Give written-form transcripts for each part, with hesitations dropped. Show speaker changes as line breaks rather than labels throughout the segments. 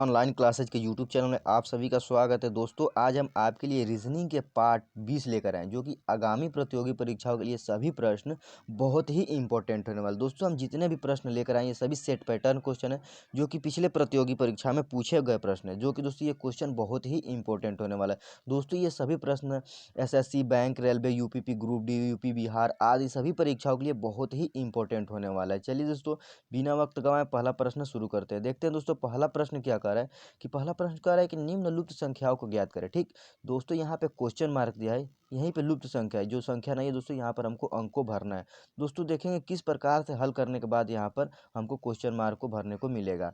Online classes के YouTube channel में आप सभी का स्वागत है दोस्तों। आज हम आपके लिए रीजनिंग के पार्ट 20 लेकर आए जो कि आगामी प्रतियोगी परीक्षाओं के लिए सभी प्रश्न बहुत ही इंपॉर्टेंट होने वाले। दोस्तों हम जितने भी प्रश्न लेकर आए ये सभी सेट पैटर्न क्वेश्चन है जो कि पिछले प्रतियोगी परीक्षा में पूछे गए प्रश्न है, जो कि दोस्तों ये क्वेश्चन बहुत ही इंपॉर्टेंट होने वाला है। दोस्तों ये सभी प्रश्न SSC, bank, railway, UPP group D, UP Bihar आदि सभी परीक्षाओं के लिए बहुत ही इंपॉर्टेंट होने वाला है। चलिए दोस्तों बिना वक्त गंवाए पहला प्रश्न शुरू करते हैं। देखते हैं दोस्तों पहला प्रश्न क्या कर रहा है कि पहला प्रश्न कह रहा है कि निम्नलिखित संख्याओं को ज्ञात करें। ठीक दोस्तों, यहाँ पे क्वेश्चन मार्क दिया है, यहीं पे लुप्त संख्या है, जो संख्या नहीं है दोस्तों यहाँ पर हमको अंक को भरना है। दोस्तों देखेंगे किस प्रकार से हल करने के बाद यहाँ पर हमको क्वेश्चन मार्क को भरने को मिलेगा।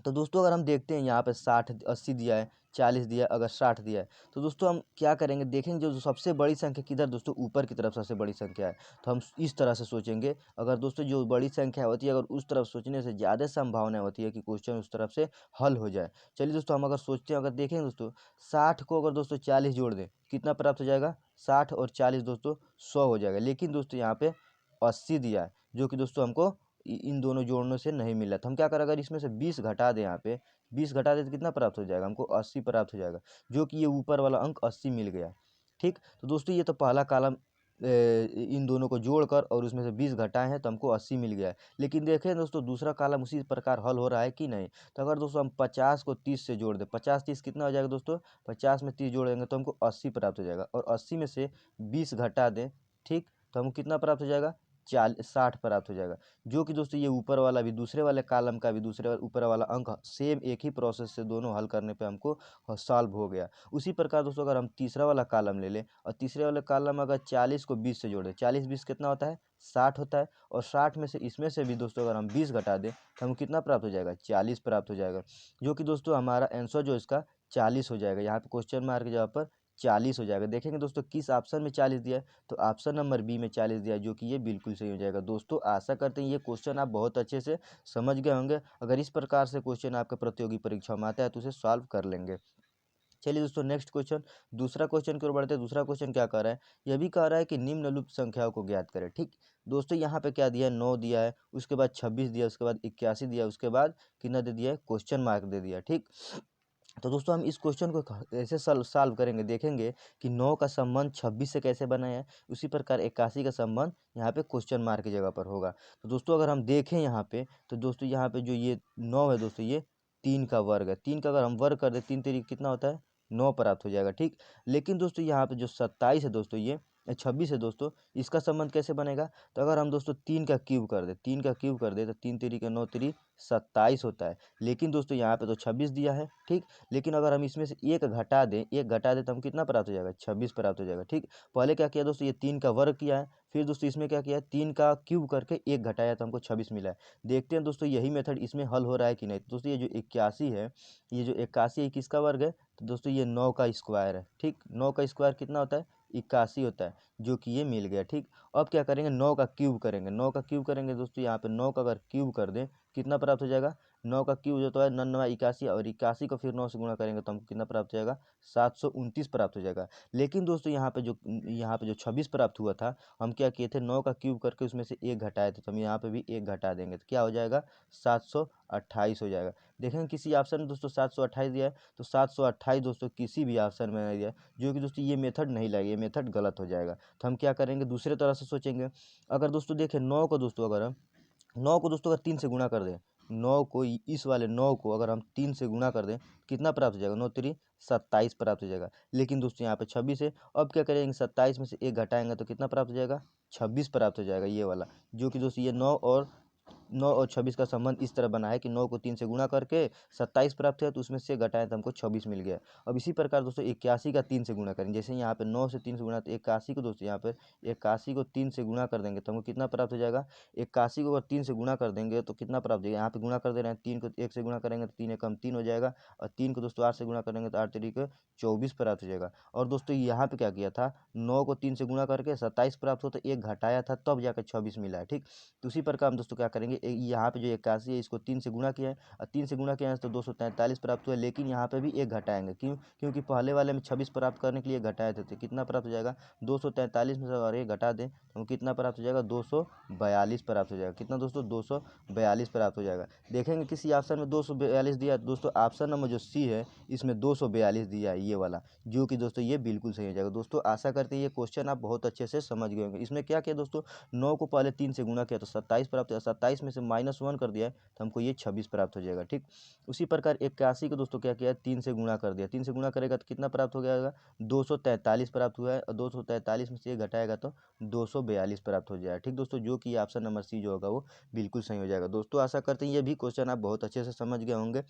तो दोस्तों अगर हम देखते हैं यहाँ पे 60 80 दिया है, 40 दिया है, अगर 60 दिया है तो दोस्तों हम क्या करेंगे, देखेंगे जो सबसे बड़ी संख्या किधर दोस्तों ऊपर की तरफ सबसे बड़ी संख्या है, तो हम इस तरह से सोचेंगे। अगर दोस्तों जो बड़ी संख्या होती है अगर उस तरफ सोचने से ज़्यादा संभावना होती है कि क्वेश्चन उस तरफ से हल हो जाए। चलिए दोस्तों हम अगर सोचते हैं, अगर देखें दोस्तों 60 को अगर दोस्तों 40 जोड़ दें कितना प्राप्त हो जाएगा, 60 और 40 दोस्तों 100 हो जाएगा। लेकिन दोस्तों यहाँ पे 80 दिया है जो कि दोस्तों हमको इन दोनों जोड़ने से नहीं मिला। तो हम क्या करें, अगर इसमें से 20 घटा दें, यहाँ पे 20 घटा दें तो कितना प्राप्त हो जाएगा, हमको 80 प्राप्त हो जाएगा, जो कि ये ऊपर वाला अंक 80 मिल गया। ठीक, तो दोस्तों ये तो पहला कॉलम इन दोनों को जोड़कर और उसमें से 20 घटाए हैं तो हमको 80 मिल गया है। लेकिन देखें दोस्तों दूसरा कॉलम उसी प्रकार हल हो रहा है कि नहीं। तो अगर दोस्तों हम 50 को 30 से जोड़ दें, 50 30 कितना हो जाएगा दोस्तों, 50 में 30 जोड़ेंगे तो हमको 80 प्राप्त हो जाएगा, और 80 में से 20 घटा दें, ठीक, तो हमको कितना प्राप्त हो जाएगा, 60 प्राप्त हो जाएगा। जो कि दोस्तों ये ऊपर वाला भी, दूसरे वाले कॉलम का भी दूसरे ऊपर वाला अंक सेम एक ही प्रोसेस से दोनों हल करने पे हमको सॉल्व हो गया। उसी प्रकार दोस्तों अगर हम तीसरा वाला कॉलम ले लें और तीसरे वाले कॉलम अगर 40 को 20 से जोड़ें, 40 20 कितना होता है, 60 होता है, और 60 में से इसमें से भी दोस्तों अगर हम 20 घटा दें तो हमको कितना प्राप्त हो जाएगा, 40 प्राप्त हो जाएगा। जो कि दोस्तों हमारा आंसर जो इसका 40 हो जाएगा। यहाँ पे क्वेश्चन मार्क के जगह पर 40 हो जाएगा। देखेंगे दोस्तों किस ऑप्शन में 40 दिया है, तो ऑप्शन नंबर बी में 40 दिया है, जो कि ये बिल्कुल सही हो जाएगा। दोस्तों आशा करते हैं ये क्वेश्चन आप बहुत अच्छे से समझ गए होंगे। अगर इस प्रकार से क्वेश्चन आपके प्रतियोगी परीक्षा में आता है तो उसे सॉल्व कर लेंगे। चलिए दोस्तों नेक्स्ट क्वेश्चन, दूसरा क्वेश्चन की ओर बढ़ते हैं। दूसरा क्वेश्चन क्या कर रहा है, यह भी कह रहा है कि निम्नलिखित संख्याओं को ज्ञात करें। ठीक दोस्तों यहाँ पे क्या दिया है, 9 दिया है, उसके बाद 26 दिया, उसके बाद 81 दिया, उसके बाद कितना दे दिया है, क्वेश्चन मार्क दे दिया। ठीक, तो दोस्तों हम इस क्वेश्चन को कैसे सॉल्व करेंगे, देखेंगे कि 9 का संबंध 26 से कैसे बना है, उसी प्रकार 81 का संबंध यहाँ पे क्वेश्चन मार्क की जगह पर होगा। तो दोस्तों अगर हम देखें यहाँ पे, तो दोस्तों यहाँ पे जो ये 9 है दोस्तों, ये 3 का वर्ग है। 3 का अगर हम वर्ग कर दें 3 तरीके कितना होता है, 9 प्राप्त हो जाएगा। ठीक, लेकिन दोस्तों यहाँ पे जो 27 है दोस्तों, ये 26 है दोस्तों, इसका संबंध कैसे बनेगा, तो अगर हम दोस्तों 3 का क्यूब कर दे, 3 का क्यूब कर दे तो 3 तरीके 9 तरी 27 होता है। लेकिन दोस्तों यहाँ पे तो 26 दिया है। ठीक, लेकिन अगर हम इसमें से एक घटा दें, एक घटा दें तो हम कितना प्राप्त हो जाएगा, 26 प्राप्त हो जाएगा। ठीक, पहले क्या किया दोस्तों, ये 3 का वर्ग किया है, फिर दोस्तों इसमें क्या किया है, 3 का क्यूब करके एक घटाया तो हमको 26 मिला है। देखते हैं दोस्तों यही मेथड इसमें हल हो रहा है कि नहीं। तो दोस्तों ये जो 81 है, ये जो 81 है किसका वर्ग है, तो दोस्तों ये 9 का स्क्वायर है। ठीक, 9 का स्क्वायर कितना होता है, 81 होता है, जो कि ये मिल गया। ठीक, अब क्या करेंगे, 9 का क्यूब करेंगे। 9 का क्यूब करेंगे दोस्तों, यहाँ पे 9 का अगर क्यूब कर दें कितना प्राप्त हो जाएगा, 9 का क्यूब जो तो है 9 9 81, और 81 को फिर 9 से गुणा करेंगे तो हमको कितना प्राप्त हो जाएगा, 729 प्राप्त हो जाएगा। लेकिन दोस्तों यहाँ पे जो 26 प्राप्त हुआ था, हम क्या किए थे, 9 का क्यूब करके उसमें से एक घटाए थे, तो हम यहाँ पे भी एक घटा देंगे तो क्या हो जाएगा, 728 हो जाएगा। देखेंगे किसी ऑप्शन में दोस्तों 728 दिया है, तो 728 दोस्तों किसी भी ऑप्शन में नहीं दिया है, जो कि दोस्तों ये मेथड नहीं लगेगा, ये मेथड गलत हो जाएगा। तो हम क्या करेंगे, दूसरे तरह से सोचेंगे। अगर दोस्तों देखें 9 को दोस्तों, अगर हम 9 को दोस्तों अगर 3 से गुणा कर दें, 9 को इस वाले 9 को अगर हम 3 से गुणा कर दें कितना प्राप्त हो जाएगा, 9 3 27 प्राप्त हो जाएगा। लेकिन दोस्तों यहाँ पे 26 है, अब क्या करेंगे, 27 में से एक घटाएंगे तो कितना प्राप्त हो जाएगा, 26 प्राप्त हो जाएगा, ये वाला। जो कि दोस्तों ये 9 और 26 का संबंध इस तरह बना है कि 9 को 3 से गुणा करके 27 प्राप्त है, तो उसमें से घटाएं तो हमको 26 मिल गया। अब इसी प्रकार दोस्तों 81 का 3 से गुणा करेंगे, जैसे यहाँ पे 9 से 3 से गुणा, तो 81 को दोस्तों यहाँ पे 81 को 3 से गुणा कर देंगे तो हमको कितना प्राप्त हो जाएगा, 81 को अगर 3 से गुणा कर देंगे तो कितना प्राप्त हो जाएगा, यहाँ पे गुणा कर दे रहे हैं, 3 को 1 से गुणा करेंगे तो 3 एकम 3 हो जाएगा, और 3 को दोस्तों 8 से गुणा करेंगे तो 8 तरीके 24 प्राप्त हो जाएगा। और दोस्तों यहाँ पे क्या किया था, 9 को 3 से गुणा करके 27 प्राप्त हो, तो एक घटाया था तब जाकर 26 मिला है। ठीक, तो उसी प्रकार हम दोस्तों क्या करेंगे, यहाँ पे जो 81 है इसको 3 से गुणा किया है और 3 से गुणा किया है तो 243 प्राप्त हुआ है, लेकिन यहाँ पे भी एक घटाएंगे। क्यों? क्योंकि पहले वाले में 26 प्राप्त करने के लिए घटाए थे, तो कितना प्राप्त हो जाएगा 243 में से अगर ये घटा दें तो कितना प्राप्त हो जाएगा 242 प्राप्त हो जाएगा। कितना दोस्तों 242 प्राप्त हो जाएगा। देखेंगे किसी ऑप्शन में 242 दिया है दोस्तों, ऑप्शन नंबर जो सी है इसमें 242 दिया है ये वाला, जो कि दोस्तों ये बिल्कुल सही हो जाएगा। दोस्तों आशा करते हैं ये क्वेश्चन आप बहुत अच्छे से समझ गए होंगे। इसमें क्या किया दोस्तों, 9 को पहले 3 से गुणा किया तो 27 प्राप्त हुआ, 27 में से -1 कर दिया है तो हमको ये 26 प्राप्त हो जाएगा। ठीक, उसी प्रकार 81 को दोस्तों क्या किया 3 से गुणा कर दिया, 3 से गुणा करेगा तो कितना प्राप्त हो जाएगा 243 प्राप्त हुआ है, और 243 में से ये घटाएगा तो 242 प्राप्त हो जाएगा। ठीक दोस्तों, जो कि ऑप्शन नंबर सी जो होगा वो बिल्कुल सही हो जाएगा। दोस्तों आशा करते हैं ये भी क्वेश्चन आप बहुत अच्छे से समझ गए होंगे।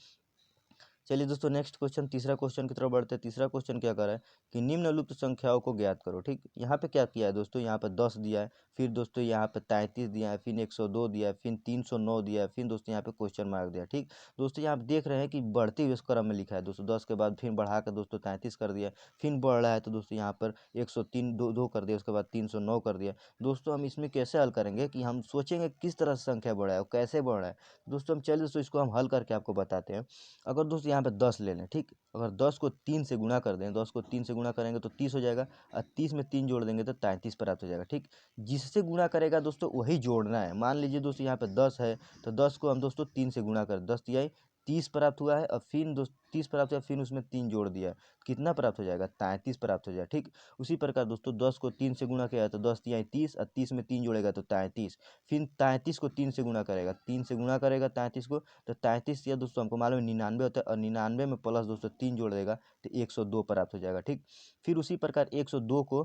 चलिए दोस्तों नेक्स्ट क्वेश्चन, तीसरा क्वेश्चन की तरफ बढ़ते हैं। तीसरा क्वेश्चन क्या कर रहा है कि निम्नलिखित संख्याओं को ज्ञात करो। ठीक, यहाँ पे क्या किया है दोस्तों, यहाँ पे 10 दिया है, फिर दोस्तों यहाँ पे 33 दिया है, फिर 102 दिया है, फिर 309 दिया है, फिर दोस्तों यहाँ पे क्वेश्चन मार्क दिया है। ठीक दोस्तों, यहाँ आप देख रहे हैं कि बढ़ते हुए क्रम में लिखा है दोस्तों, 10 के बाद फिर बढ़ा कर दोस्तों 33 कर दिया, फिर बढ़ रहा है तो दोस्तों यहाँ पर 103 दो कर दिया, उसके बाद 309 कर दिया। दोस्तों हम इसमें कैसे हल करेंगे कि हम सोचेंगे किस तरह से संख्या बढ़ा है और कैसे बढ़ रहा है। दोस्तों हम चलिए दोस्तों इसको हम हल करके आपको बताते हैं। अगर दोस्तों यहाँ पे 10 ले लें, ठीक, अगर 10 को 3 से गुणा कर दें, 10 को 3 से गुणा करेंगे तो 30 हो जाएगा, और 30 में 3 जोड़ देंगे तो 33 प्राप्त हो जाएगा। ठीक, जिससे गुणा करेगा दोस्तों वही जोड़ना है। मान लीजिए दोस्तों यहाँ पे 10 है तो 10 को हम दोस्तों 3 से गुणा कर, 10 तिहाई 30 प्राप्त हुआ है, और फिर दोस्त 30 प्राप्त हुआ, फिर उसमें 3 जोड़ दिया, कितना प्राप्त हो जाएगा 33 प्राप्त हो जाएगा। ठीक, उसी प्रकार दोस्तों 10 को 3 से गुणा किया है तो 10 तिहाई 30, और 30 में 3 जोड़ेगा तो 33, फिर 33 को 3 से गुणा करेगा, 3 से गुणा करेगा 33 को तो 33 या दोस्तों हमको मालूम है 99 होता है, और 99 में प्लस दोस्तों 3 जोड़ देगा तो 102 प्राप्त हो जाएगा। ठीक, फिर उसी प्रकार 102 को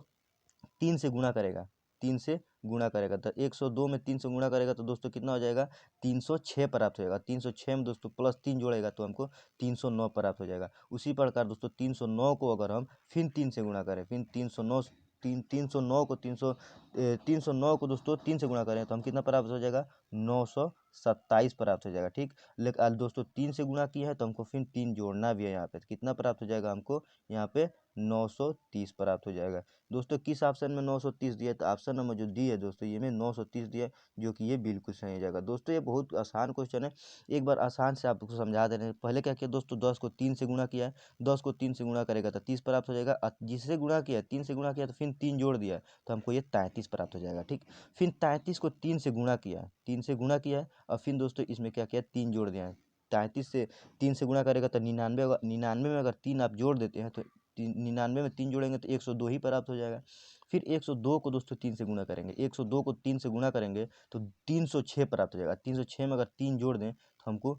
3 से गुणा करेगा, 3 से गुणा करेगा तो 102 में 3 से गुणा करेगा तो दोस्तों कितना हो जाएगा 306 प्राप्त हो जाएगा। 306 में दोस्तों प्लस 3 जोड़ेगा तो हमको 309 प्राप्त हो जाएगा। उसी प्रकार दोस्तों 309 को अगर हम फिर 3 से गुणा करें, फिर 309 309 को 309 को दोस्तों 3 से गुणा करें तो हम कितना प्राप्त हो जाएगा 927 प्राप्त हो जाएगा। ठीक, लेकिन दोस्तों 3 से गुणा किया है तो हमको फिर 3 जोड़ना भी है यहाँ पे, तो कितना प्राप्त हो जाएगा हमको यहाँ पे 930 प्राप्त हो जाएगा। दोस्तों किस ऑप्शन में 930 दिया है, तो ऑप्शन नंबर जो डी है दोस्तों ये में 930 दिया है, जो कि ये बिल्कुल सही हो जाएगा। दोस्तों ये बहुत आसान क्वेश्चन है, एक बार आसान से आपको समझा दे रहे हैं। पहले क्या किया दोस्तों 10 को 3 से गुणा किया है, 10 को 3 से गुणा करेगा तो 30 प्राप्त हो जाएगा, जिससे गुणा किया 3 से गुणा किया तो फिर 3 जोड़ दिया तो हमको ये 33 प्राप्त हो जाएगा। ठीक, फिर 33 को 3 से गुणा किया, 3 से गुणा किया है, और फिर दोस्तों इसमें क्या किया 3 जोड़ दिया है। 33 से 3 से गुणा करेगा तो 99 होगा, 99 में अगर 3 आप जोड़ देते हैं तो 99 में 3 जोड़ेंगे तो 102 ही प्राप्त हो जाएगा। फिर 102 को दोस्तों 3 से गुणा करेंगे, 102 को 3 से गुणा करेंगे तो 306 प्राप्त हो जाएगा। 306 में अगर 3 जोड़ दें तो हमको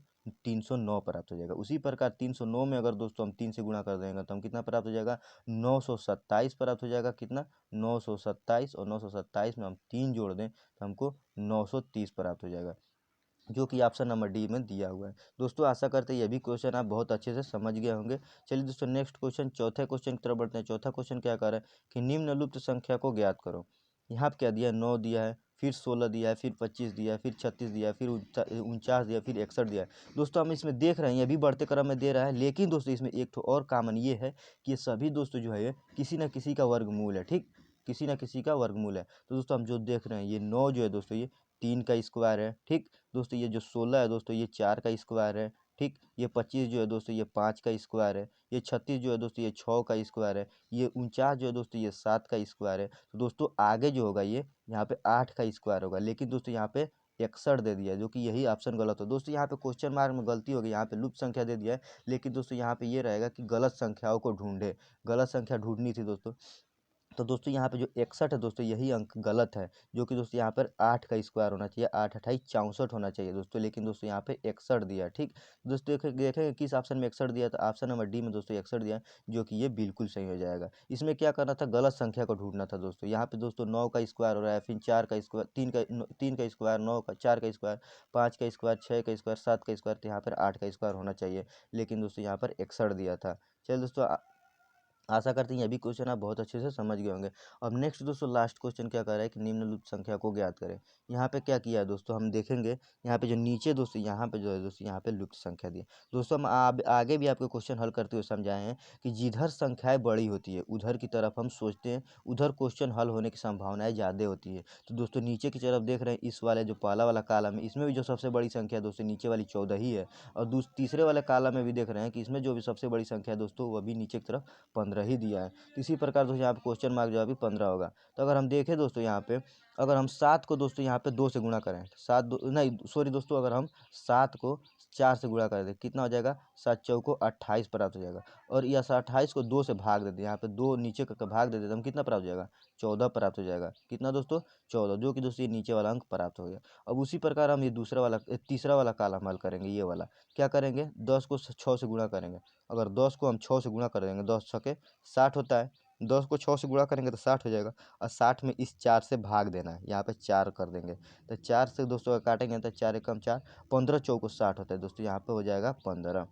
309 प्राप्त हो जाएगा। उसी प्रकार 309 में अगर दोस्तों हम 3 से गुणा कर देंगे तो हम कितना प्राप्त हो जाएगा 927 प्राप्त हो जाएगा। कितना 927, और 927 में हम 3 जोड़ दें तो हमको 930 प्राप्त हो जाएगा, जो कि ऑप्शन नंबर डी में दिया हुआ है। दोस्तों आशा करते हैं ये भी क्वेश्चन आप बहुत अच्छे से समझ गए होंगे। चलिए दोस्तों नेक्स्ट क्वेश्चन, चौथे क्वेश्चन की तरफ बढ़ते हैं। चौथा क्वेश्चन क्या कर रहा है कि निम्नलिखित संख्या को ज्ञात करो। यहाँ पे क्या दिया है 9 दिया है, फिर 16 दिया है, फिर 25 दिया है, फिर 36 दिया है, फिर 49 दिया है, फिर 61 दिया है। दोस्तों हम इसमें देख रहे हैं ये भी बढ़ते क्रम में दे रहा है, लेकिन दोस्तों इसमें एक ठो और कॉमन ये है कि ये सभी दोस्तों जो है ये किसी न किसी का वर्गमूल है। ठीक, किसी न किसी का वर्गमूल है। तो दोस्तों हम जो देख रहे हैं ये 9 जो है दोस्तों ये 3 का स्क्वायर है। ठीक दोस्तों, ये जो 16 है दोस्तों ये 4 का स्क्वायर है। ठीक, ये 25 जो है दोस्तों ये 5 का स्क्वायर है। ये 36 जो है दोस्तों ये 6 का स्क्वायर है। ये 49 जो है दोस्तों ये 7 का स्क्वायर है। तो दोस्तों आगे जो होगा ये यहाँ पे 8 का स्क्वायर होगा, लेकिन दोस्तों यहाँ पे 61 दे दिया है, जो कि यही ऑप्शन गलत हो। दोस्तों यहाँ पे क्वेश्चन मार्क में गलती होगी, यहाँ पे लुप्त संख्या दे दिया है, लेकिन दोस्तों यहाँ पे ये रहेगा कि गलत संख्याओं को ढूंढे, गलत संख्या ढूंढनी थी दोस्तों। तो दोस्तों यहाँ पे जो 61 है दोस्तों यही अंक गलत है, जो कि दोस्तों यहाँ पर 8 का स्क्वायर होना चाहिए, 8 अट्ठाई 64 होना चाहिए दोस्तों, लेकिन दोस्तों यहाँ पे 61 दिया। ठीक दोस्तों देखेंगे किस ऑप्शन में 61 दिया, तो ऑप्शन नंबर डी में दोस्तों 61 दिया, जो कि ये बिल्कुल सही हो जाएगा। इसमें क्या करना था, गलत संख्या को ढूंढना था दोस्तों। यहाँ पे दोस्तों 9 का स्क्वायर हो रहा है, फिर 4 का स्क्वायर, 3 का स्क्वायर, 9 का 4 का स्क्वायर, 5 का स्क्वायर, 6 का स्क्वायर, 7 का स्क्वायर, तो यहाँ पर 8 का स्क्वायर होना चाहिए, लेकिन दोस्तों यहाँ पर 61 दिया था। चलिए दोस्तों आशा करते हैं ये भी क्वेश्चन आप बहुत अच्छे से समझ गए होंगे। अब नेक्स्ट दोस्तों लास्ट क्वेश्चन क्या कर रहा है कि निम्नलिखित संख्या को ज्ञात करें। यहाँ पे क्या किया है दोस्तों, हम देखेंगे यहाँ पे जो नीचे दोस्तों यहाँ पे जो है दोस्तों यहाँ पे लुप्त संख्या दी है। दोस्तों हम आगे भी आपको क्वेश्चन हल करते हुए समझाए हैं कि जिधर संख्याएं बड़ी होती है उधर की तरफ हम सोचते हैं, उधर क्वेश्चन हल होने की संभावनाएं ज़्यादा होती है। तो दोस्तों नीचे की तरफ देख रहे हैं, इस वाले जो पहला वाला कालम है इसमें भी जो सबसे बड़ी संख्या है दोस्तों नीचे वाली 14 ही है। और तीसरे वाले कालम में भी देख रहे हैं कि इसमें जो भी सबसे बड़ी संख्या है दोस्तों वो भी नीचे की तरफ 15 ही दिया है। तो इसी प्रकार दोस्तों यहाँ पे क्वेश्चन मार्क जो है अभी 15 होगा। तो अगर हम देखें दोस्तों यहाँ पे, अगर हम 7 को दोस्तों यहाँ पे 2 से गुणा करें, 7 दो नहीं सॉरी दोस्तों, अगर हम 7 को 4 से गुणा कर दें कितना हो जाएगा, 7 चौको 28 प्राप्त हो जाएगा। और यह 28 को 2 से भाग देते हैं, यहाँ पे 2 नीचे का भाग दे देते हम कितना प्राप्त हो जाएगा, 14 प्राप्त हो जाएगा। कितना दोस्तों, 14, जो कि दोस्तों ये नीचे वाला अंक प्राप्त हो गया। अब उसी प्रकार हम ये तीसरा वाला कालम हल करेंगे। ये वाला क्या करेंगे, 10 को 6 से गुणा करेंगे। अगर 10 को हम 6 से गुणा कर देंगे, 10 छके 60 होता है, 10 को 6 से गुणा करेंगे तो 60 हो जाएगा। और 60 में इस 4 से भाग देना है, यहाँ पे 4 कर देंगे। तो 4 से दोस्तों अगर काटेंगे तो 4 एकम 4, 15 चौको 60 होता है दोस्तों, यहाँ पे हो जाएगा 15।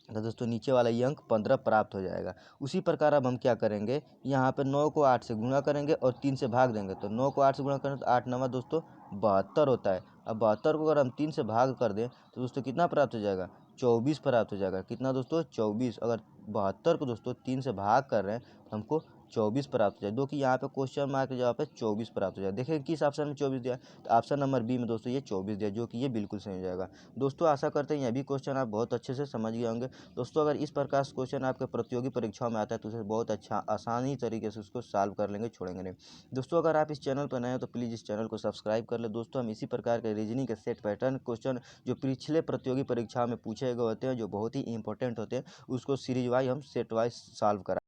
तो दोस्तों नीचे वाला ये अंक 15 प्राप्त हो जाएगा। उसी प्रकार अब हम क्या करेंगे, यहाँ पे 9 को 8 से गुणा करेंगे और 3 से भाग देंगे। तो 9 को 8 से गुणा करें तो 8 9 दोस्तों 72 होता है। अब 72 को अगर हम 3 से भाग कर दें तो दोस्तों कितना प्राप्त हो जाएगा, 24 प्राप्त हो जाएगा। कितना दोस्तों, 24। अगर 72 को दोस्तों 3 से भाग कर रहे हैं तो हमको 24 प्राप्त हो जाए, जो कि यहाँ पे क्वेश्चन मार्क के जवाब पे 24 प्राप्त हो जाए। देखिए किस ऑप्शन में 24 दिया है, तो ऑप्शन नंबर बी में दोस्तों ये 24 दिया, जो कि ये बिल्कुल सही हो जाएगा। दोस्तों आशा करते हैं ये भी क्वेश्चन आप बहुत अच्छे से समझ गए होंगे। दोस्तों अगर इस प्रकार से क्वेश्चन आपके प्रतियोगी परीक्षाओं में आता है तो उसे बहुत अच्छा आसानी तरीके से उसको सॉल्व कर लेंगे, छोड़ेंगे नहीं। दोस्तों अगर आप इस चैनल पर नए हो तो प्लीज़ इस चैनल को सब्सक्राइब कर ले। दोस्तों हम इसी प्रकार के रीजनिंग के सेट पैटर्न क्वेश्चन जो पिछले प्रतियोगी परीक्षाओं में पूछे गए होते हैं, जो बहुत ही इंपॉर्टेंट होते हैं, उसको सीरीज वाइज हम सेट वाइज सॉल्व करा